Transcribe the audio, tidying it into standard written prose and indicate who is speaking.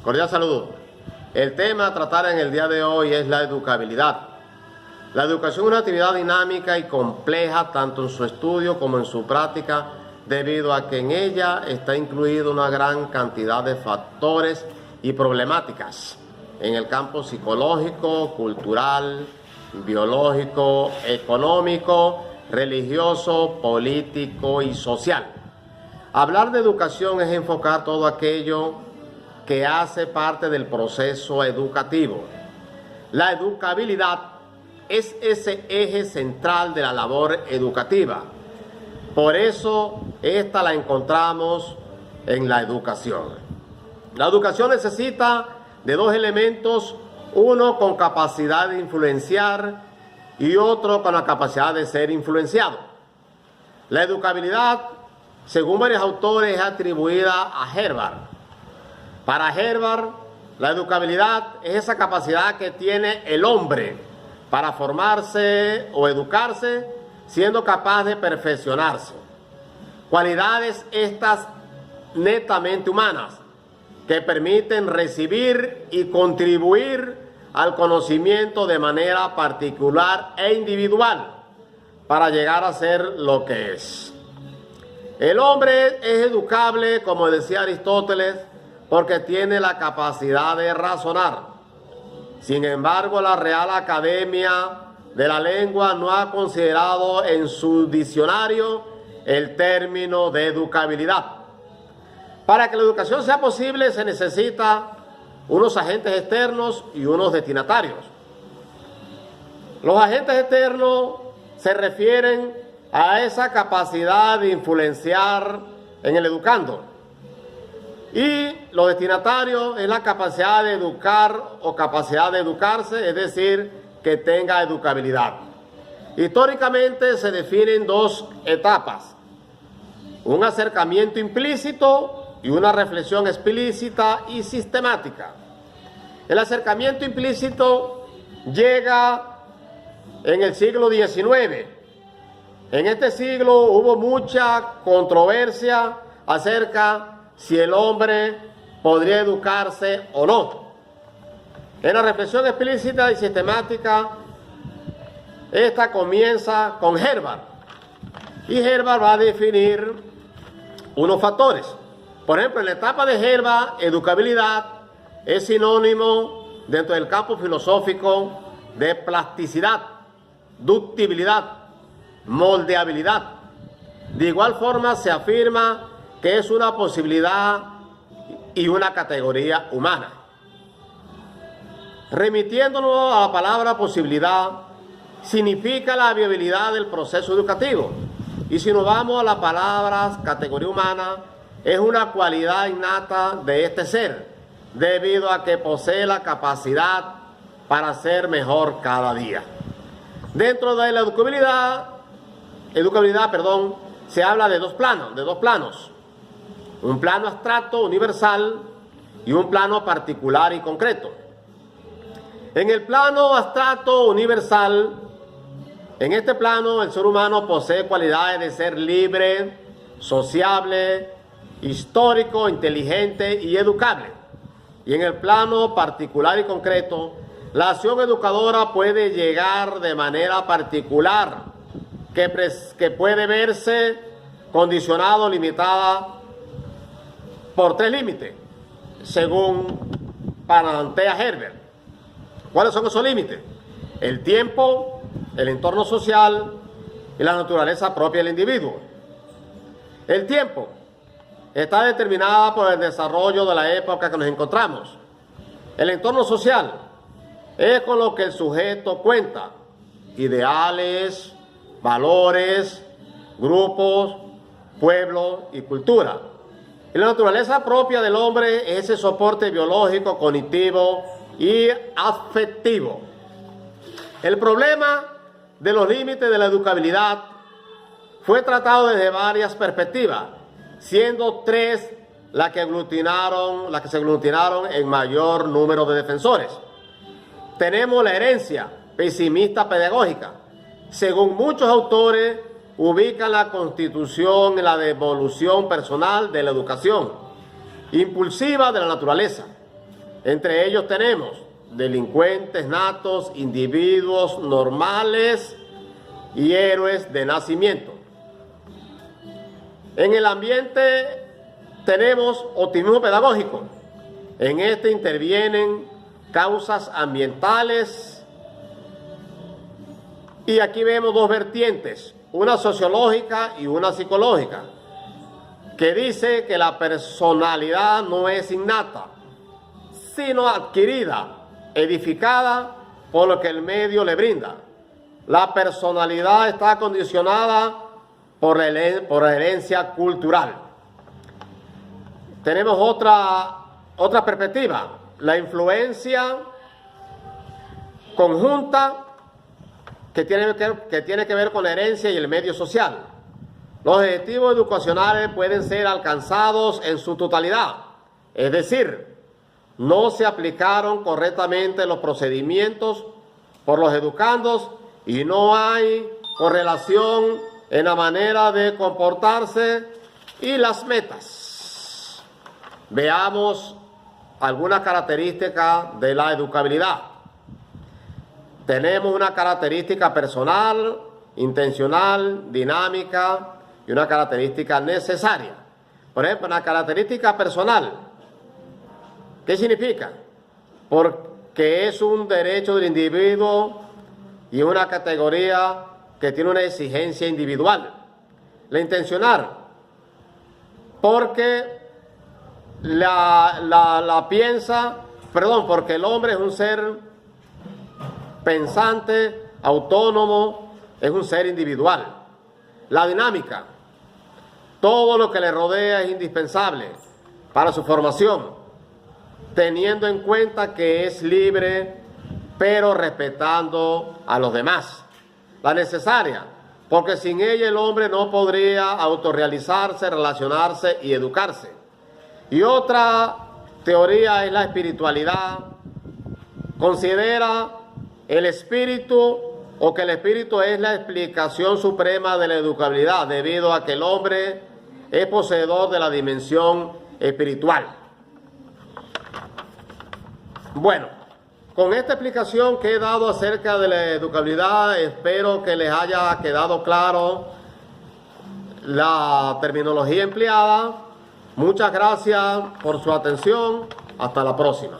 Speaker 1: Cordial saludo. El tema a tratar en el día de hoy es la educabilidad. La educación es una actividad dinámica y compleja tanto en su estudio como en su práctica, debido a que en ella está incluida una gran cantidad de factores y problemáticas en el campo psicológico, cultural, biológico, económico, religioso, político y social. Hablar de educación es enfocar todo aquello que hace parte del proceso educativo. La educabilidad es ese eje central de la labor educativa. Por eso, esta la encontramos en la educación. La educación necesita de dos elementos, uno con capacidad de influenciar y otro con la capacidad de ser influenciado. La educabilidad, según varios autores, es atribuida a Herbart. Para Herbart, la educabilidad es esa capacidad que tiene el hombre para formarse o educarse, siendo capaz de perfeccionarse. Cualidades estas netamente humanas, que permiten recibir y contribuir al conocimiento de manera particular e individual para llegar a ser lo que es. El hombre es educable, como decía Aristóteles, porque tiene la capacidad de razonar. Sin embargo, la Real Academia de la Lengua no ha considerado en su diccionario el término de educabilidad. Para que la educación sea posible se necesita unos agentes externos y unos destinatarios. Los agentes externos se refieren a esa capacidad de influenciar en el educando. Y los destinatarios es la capacidad de educar o capacidad de educarse, es decir, que tenga educabilidad. Históricamente se definen dos etapas: un acercamiento implícito y una reflexión explícita y sistemática. El acercamiento implícito llega en el siglo XIX. En este siglo hubo mucha controversia acerca si el hombre podría educarse o no. En la reflexión explícita y sistemática, esta comienza con Herbart. Y Herbart va a definir unos factores. Por ejemplo, en la etapa de Herbart, educabilidad es sinónimo dentro del campo filosófico de plasticidad, ductibilidad, moldeabilidad. De igual forma se afirma que es una posibilidad y una categoría humana. Remitiéndonos a la palabra posibilidad, significa la viabilidad del proceso educativo. Y si nos vamos a las palabras categoría humana, es una cualidad innata de este ser, debido a que posee la capacidad para ser mejor cada día. Dentro de la educabilidad, se habla de dos planos. Un plano abstracto, universal, y un plano particular y concreto. En el plano abstracto, universal, en este plano el ser humano posee cualidades de ser libre, sociable, histórico, inteligente y educable. Y en el plano particular y concreto, la acción educadora puede llegar de manera particular, que puede verse condicionada o limitada por tres límites, según plantea Herbart. ¿Cuáles son esos límites? El tiempo, el entorno social y la naturaleza propia del individuo. El tiempo está determinada por el desarrollo de la época que nos encontramos. El entorno social es con lo que el sujeto cuenta: ideales, valores, grupos, pueblos y cultura. Y la naturaleza propia del hombre es ese soporte biológico, cognitivo y afectivo. El problema de los límites de la educabilidad fue tratado desde varias perspectivas, siendo tres las que se aglutinaron en mayor número de defensores. Tenemos la herencia pesimista pedagógica. Según muchos autores, ubican la constitución en la devolución personal de la educación, impulsiva de la naturaleza. Entre ellos tenemos delincuentes natos, individuos normales y héroes de nacimiento. En el ambiente tenemos optimismo pedagógico. En este intervienen causas ambientales y aquí vemos dos vertientes, una sociológica y una psicológica, que dice que la personalidad no es innata, sino adquirida, edificada por lo que el medio le brinda. La personalidad está condicionada por la herencia cultural. Tenemos otra perspectiva, la influencia conjunta que tiene que ver con la herencia y el medio social. Los objetivos educacionales pueden ser alcanzados en su totalidad, es decir, no se aplicaron correctamente los procedimientos por los educandos y no hay correlación en la manera de comportarse y las metas. Veamos algunas características de la educabilidad. Tenemos una característica personal, intencional, dinámica y una característica necesaria. Por ejemplo, una característica personal. ¿Qué significa? Porque es un derecho del individuo y una categoría que tiene una exigencia individual. La intencional, porque porque el hombre es un ser pensante, autónomo, es un ser individual. La dinámica, todo lo que le rodea es indispensable para su formación, teniendo en cuenta que es libre, pero respetando a los demás. La necesaria, porque sin ella el hombre no podría autorrealizarse, relacionarse y educarse. Y otra teoría es la espiritualidad. Considera el espíritu o que el espíritu es la explicación suprema de la educabilidad, debido a que el hombre es poseedor de la dimensión espiritual. Bueno, con esta explicación que he dado acerca de la educabilidad, espero que les haya quedado claro la terminología empleada. Muchas gracias por su atención. Hasta la próxima.